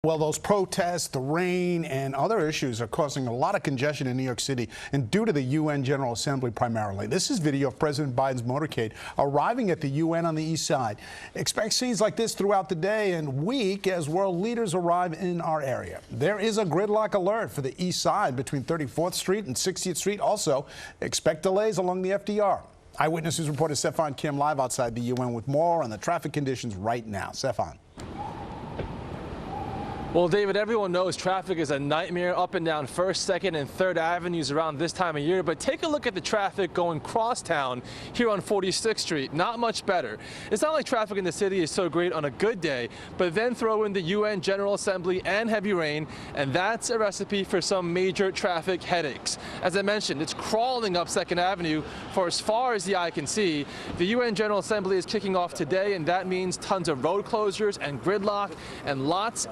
Well, those protests, the rain, and other issues are causing a lot of congestion in New York City, and due to the UN General Assembly primarily. This is video of President Biden's motorcade arriving at the UN on the east side. Expect scenes like this throughout the day and week as world leaders arrive in our area. There is a gridlock alert for the east side between 34th Street and 60th Street. Also, expect delays along the FDR. Eyewitness News reporter CeFaan Kim live outside the UN with more on the traffic conditions right now. CeFaan. Well, David, everyone knows traffic is a nightmare up and down 1st, 2nd, and 3rd Avenues around this time of year. But take a look at the traffic going crosstown here on 46th Street. Not much better. It's not like traffic in the city is so great on a good day, but then throw in the UN General Assembly and heavy rain, and that's a recipe for some major traffic headaches. As I mentioned, it's crawling up 2nd Avenue for as far as the eye can see. The UN General Assembly is kicking off today, and that means tons of road closures and gridlock and lots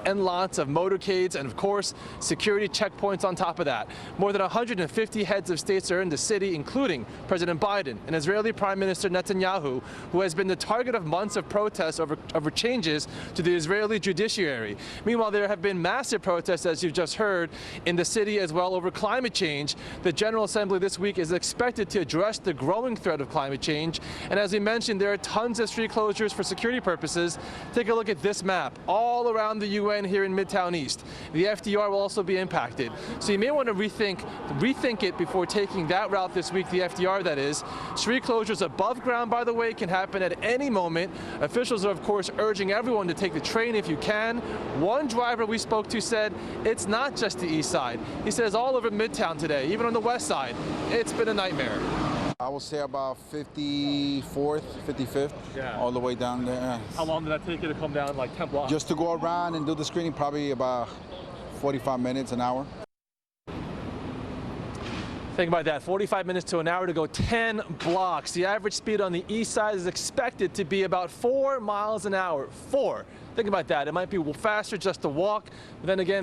of motorcades and, of course, security checkpoints on top of that. More than 150 heads of states are in the city, including President Biden and Israeli Prime Minister Netanyahu, who has been the target of months of protests over changes to the Israeli judiciary. Meanwhile, there have been massive protests, as you've just heard, in the city as well over climate change. The General Assembly this week is expected to address the growing threat of climate change. And as we mentioned, there are tons of street closures for security purposes. Take a look at this map all around the UN here in Midtown East. The FDR will also be impacted. So you may want to rethink it before taking that route this week, the FDR that is. Street closures above ground, by the way, can happen at any moment. Officials are, of course, urging everyone to take the train if you can. One driver we spoke to said it's not just the east side. He says all over Midtown today, even on the west side, it's been a nightmare. I will say about 54th, 55th, all the way down there. How long did that take you to come down, like 10 blocks? Just to go around and do the screening, probably about 45 minutes, an hour. Think about that, 45 minutes to an hour to go 10 blocks. The average speed on the east side is expected to be about 4 miles an hour. 4. Think about that. It might be faster just to walk, but then again,